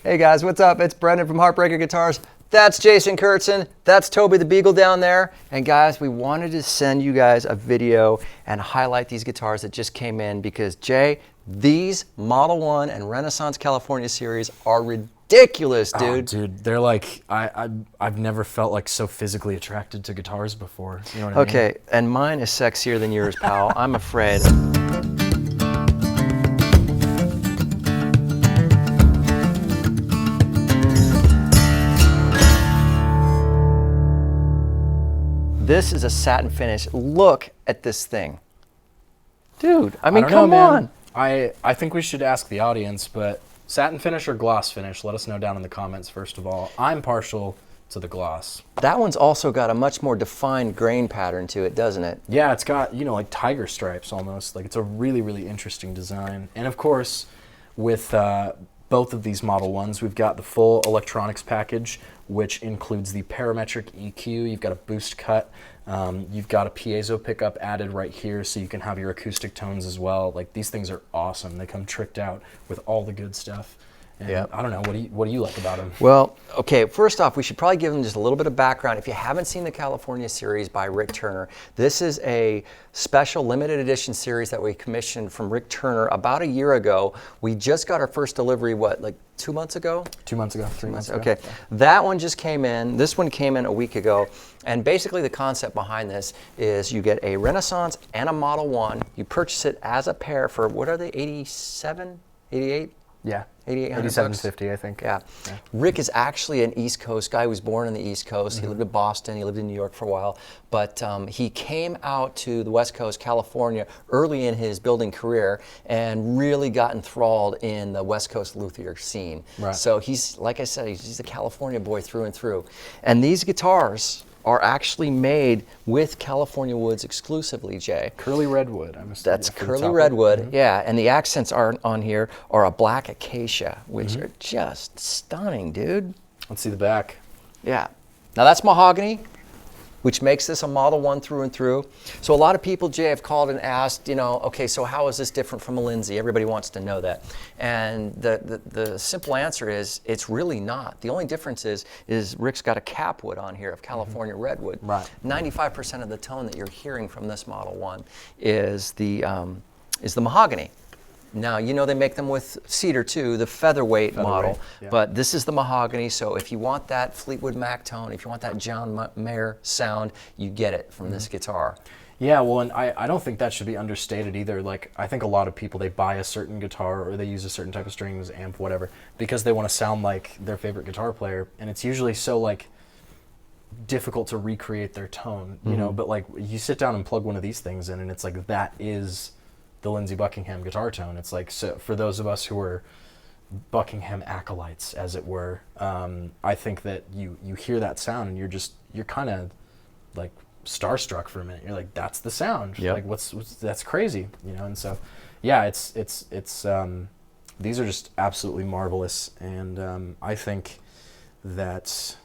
Hey guys, what's up? It's Brendan from Heartbreaker Guitars. That's Jason Kurtzen. That's Toby the Beagle down there. And guys, we wanted to send you guys a video and highlight these guitars that just came in because Jay, these Model 1 and Renaissance California series are ridiculous, dude. Oh, dude, they're like, I've never felt like so physically attracted to guitars before. You know what I mean? Okay, and mine is sexier than yours, pal. I'm afraid. This is a satin finish. Look at this thing. Dude, I mean, come on. I think we should ask the audience, but satin finish or gloss finish? Let us know down in the comments, first of all. I'm partial to the gloss. That one's also got a much more defined grain pattern to it, doesn't it? Yeah, it's got, you know, like tiger stripes almost. Like, it's a really, really interesting design. And of course, with both of these Model 1s, we've got the full electronics package, which includes the parametric EQ. You've got a boost cut. You've got a piezo pickup added right here, so you can have your acoustic tones as well. Like, these things are awesome. They come tricked out with all the good stuff. And yeah. I don't know, what do you like about them? Well, okay, first off, we should probably give them just a little bit of background. If you haven't seen the California series by Rick Turner, this is a special limited edition series that we commissioned from Rick Turner about a year ago. We just got our first delivery, what, like 2 months ago? 2 months ago, 3 months ago. Okay, that one just came in. This one came in a week ago. And basically the concept behind this is you get a Renaissance and a Model 1. You purchase it as a pair for, what are they, 87, 88? Yeah, 87.50, I think. Yeah. Rick is actually an East Coast guy. He was born on the East Coast. He lived in Boston. He lived in New York for a while. But he came out to the West Coast, California, early in his building career and really got enthralled in the West Coast luthier scene. Right. So he's, like I said, he's a California boy through and through. And these guitars are actually made with California woods exclusively, Jay. Curly redwood. That's curly redwood, yeah. And the accents on here are a black acacia, which are just stunning, dude. Let's see the back. Yeah. Now that's mahogany, which makes this a Model 1 through and through. So a lot of people, Jay, have called and asked, you know, okay, so how is this different from a Lindsay? Everybody wants to know that. And the simple answer is, it's really not. The only difference is Rick's got a capwood on here of California redwood. Right. 95% of the tone that you're hearing from this Model 1 is the mahogany. Now, you know they make them with cedar too, the featherweight model, yeah. but this is the mahogany, so if you want that Fleetwood Mac tone, if you want that John Mayer sound, you get it from this guitar. Yeah, well, and I don't think that should be understated either. Like, I think a lot of people, they buy a certain guitar or they use a certain type of strings, amp, whatever, because they want to sound like their favorite guitar player, and it's usually so, like, difficult to recreate their tone, you know, but, like, you sit down and plug one of these things in, and it's like, that is the Lindsey Buckingham guitar tone. It's like, so for those of us who are Buckingham acolytes, as it were, I think that you hear that sound and you're kind of like starstruck for a minute. You're like, that's the sound. Yep. Like, what's that's crazy, you know? And so, yeah, it's these are just absolutely marvelous, and I think that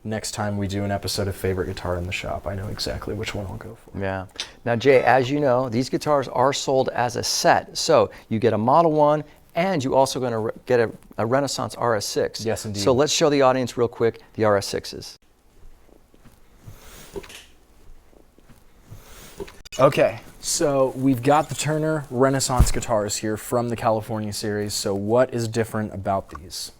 next time we do an episode of Favorite Guitar in the Shop, I know exactly which one I'll go for. Yeah. Now, Jay, as you know, these guitars are sold as a set. So you get a Model 1, and you also going to get a Renaissance Rs6. Yes, indeed. So let's show the audience real quick the Rs6s. Okay, so we've got the Turner Renaissance guitars here from the California series. So what is different about these?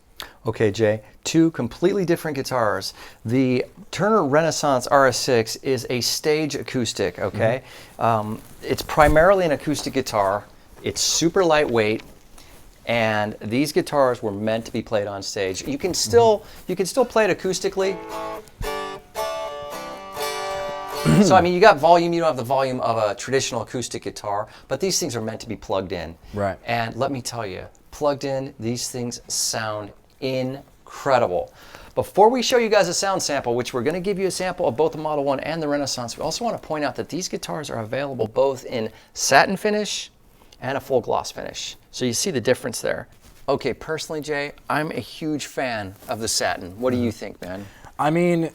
Okay, Jay, two completely different guitars. The Turner Renaissance Rs6 is a stage acoustic, okay? It's primarily an acoustic guitar. It's super lightweight, and these guitars were meant to be played on stage. You can still play it acoustically. So, I mean, you got volume, you don't have the volume of a traditional acoustic guitar, but these things are meant to be plugged in. Right. And let me tell you, plugged in, these things sound incredible. Before we show you guys a sound sample, which we're going to give you a sample of both the Model 1 and the Renaissance, we also want to point out that these guitars are available both in satin finish and a full gloss finish. So you see the difference there. Okay, personally, Jay, I'm a huge fan of the satin. What do you think, man? I mean,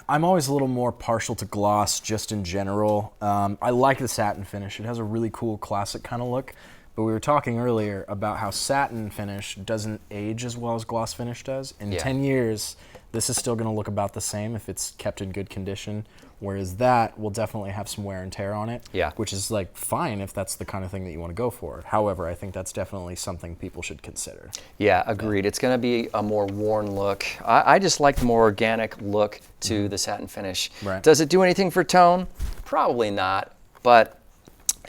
I'm always a little more partial to gloss just in general. I like the satin finish. It has a really cool classic kind of look. But we were talking earlier about how satin finish doesn't age as well as gloss finish does. In 10 years, this is still going to look about the same if it's kept in good condition, whereas that will definitely have some wear and tear on it, which is like fine if that's the kind of thing that you want to go for. However, I think that's definitely something people should consider. Yeah, agreed. It's going to be a more worn look. I just like the more organic look to the satin finish. Right. Does it do anything for tone? Probably not, but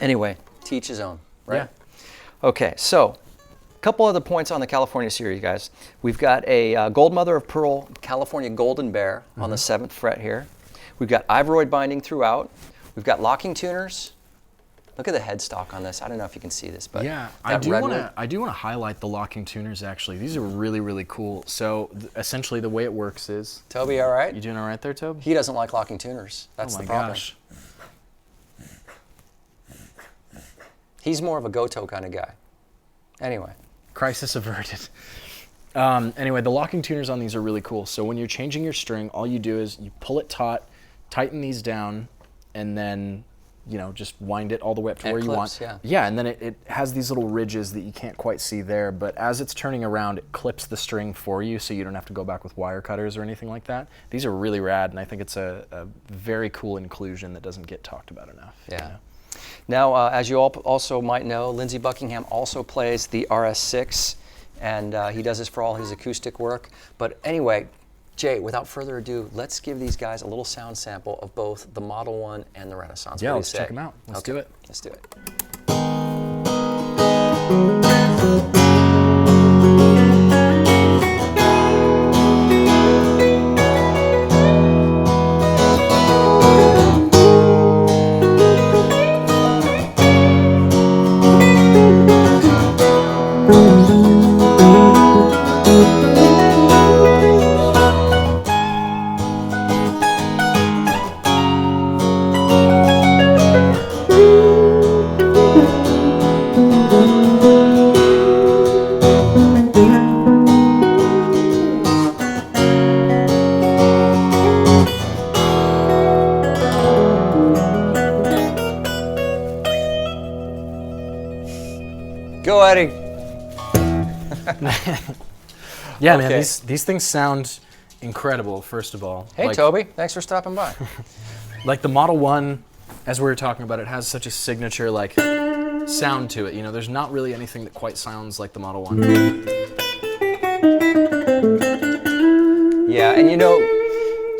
anyway, to each his own, right? Yeah. Okay, so a couple other points on the California series, guys. We've got a gold mother of pearl California golden bear on the 7th fret here. We've got Ivoroid binding throughout. We've got locking tuners. Look at the headstock on this. I don't know if you can see this, but yeah, I do want to highlight the locking tuners. Actually, these are really, really cool. So essentially, the way it works is. Toby, all right? You doing all right there, Toby? He doesn't like locking tuners. That's the problem. Gosh. He's more of a Goto kind of guy. Anyway. Crisis averted. Anyway, the locking tuners on these are really cool. So when you're changing your string, all you do is you pull it taut, tighten these down, and then, you know, just wind it all the way up to where you want. Yeah, and then it has these little ridges that you can't quite see there, but as it's turning around, it clips the string for you so you don't have to go back with wire cutters or anything like that. These are really rad, and I think it's a very cool inclusion that doesn't get talked about enough. Yeah. You know? Now, as you all also might know, Lindsey Buckingham also plays the RS6, and he does this for all his acoustic work. But anyway, Jay, without further ado, let's give these guys a little sound sample of both the Model 1 and the Renaissance. Yeah, let's check them out. Let's do it. Let's do it. Go, Eddie. Yeah, man, these things sound incredible, first of all. Hey, Toby, thanks for stopping by. Like the Model 1, as we were talking about, it has such a signature like sound to it. You know, there's not really anything that quite sounds like the Model 1. Yeah, and you know,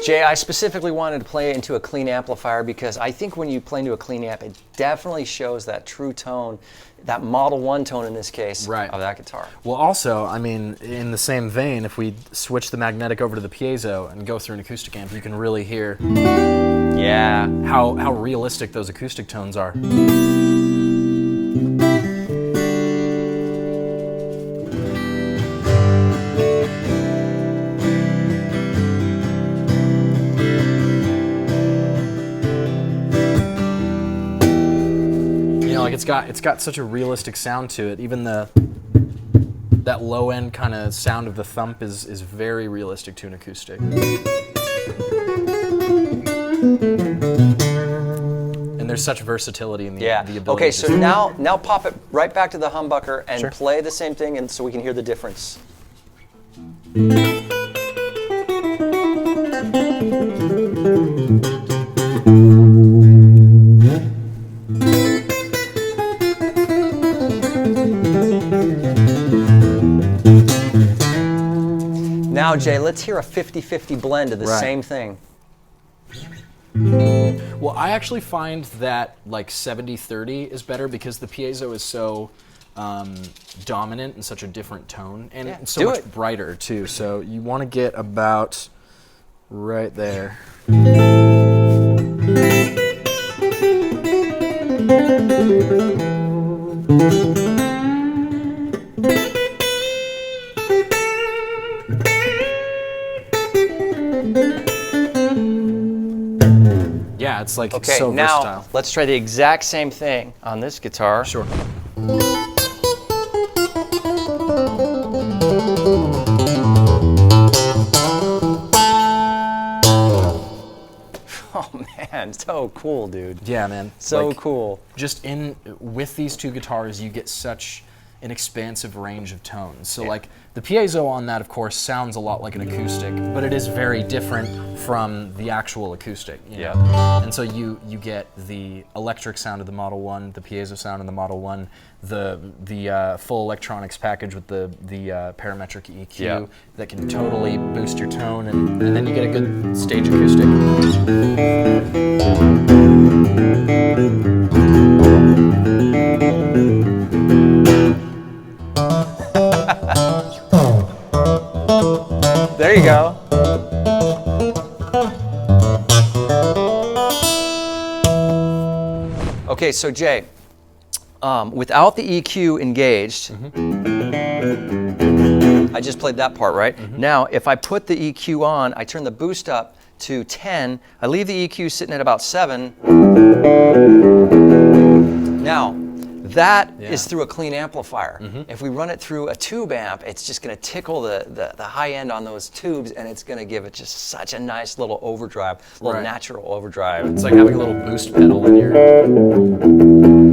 Jay, I specifically wanted to play it into a clean amplifier because I think when you play into a clean amp, it definitely shows that true tone, that Model 1 tone in this case, of that guitar. Well, also, I mean, in the same vein, if we switch the magnetic over to the piezo and go through an acoustic amp, you can really hear how realistic those acoustic tones are. It's got such a realistic sound to it. Even that low end kind of sound of the thump is very realistic to an acoustic. And there's such versatility in the ability. Okay, so now pop it right back to the humbucker and play the same thing, and so we can hear the difference. Now, Jay, let's hear a 50-50 blend of the same thing. Well, I actually find that like 70-30 is better because the piezo is so dominant and such a different tone, and it's so much brighter too. So you want to get about right there. Yeah, it's like so versatile. Now let's try the exact same thing on this guitar. Sure. Oh man. man, so cool, dude. Yeah, man. So Like, cool. Just with these two guitars, you get such an expansive range of tones. So like the piezo on that, of course, sounds a lot like an acoustic, but it is very different from the actual acoustic. You know? And so you get the electric sound of the Model 1, the piezo sound of the Model 1, the full electronics package with the parametric EQ that can totally boost your tone, and then you get a good stage acoustic. There you go. Okay, so Jay, without the EQ engaged, I just played that part, right? Now, if I put the EQ on, I turn the boost up to 10, I leave the EQ sitting at about 7. Now, that is through a clean amplifier. If we run it through a tube amp, it's just going to tickle the high end on those tubes, and it's going to give it just such a nice little overdrive, little natural overdrive. It's like having a little boost pedal in your...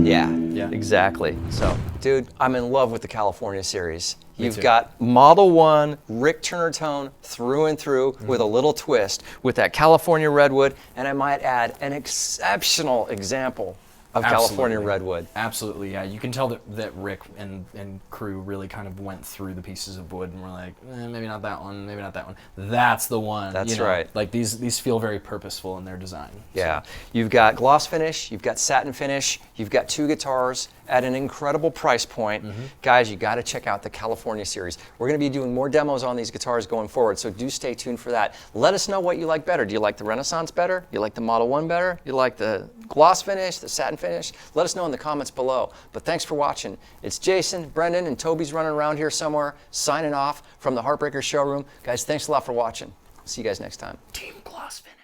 Yeah, exactly. So, dude, I'm in love with the California series. You've got Model 1 Rick Turner tone through and through with a little twist with that California redwood, and I might add an exceptional example of California redwood. Absolutely, yeah. You can tell that Rick and crew really kind of went through the pieces of wood and were like, maybe not that one, maybe not that one. That's the one. That's right. Like these feel very purposeful in their design. Yeah. You've got gloss finish, you've got satin finish, you've got two guitars at an incredible price point. Guys, you got to check out the California series. We're going to be doing more demos on these guitars going forward, so do stay tuned for that. Let us know what you like better. Do you like the Renaissance better? You like the Model 1 better? You like the gloss finish, the satin finish? Let us know in the comments below. But thanks for watching. It's Jason, Brendan, and Toby's running around here somewhere, signing off from the Heartbreaker showroom. Guys, thanks a lot for watching. See you guys next time. Team Gloss Finish.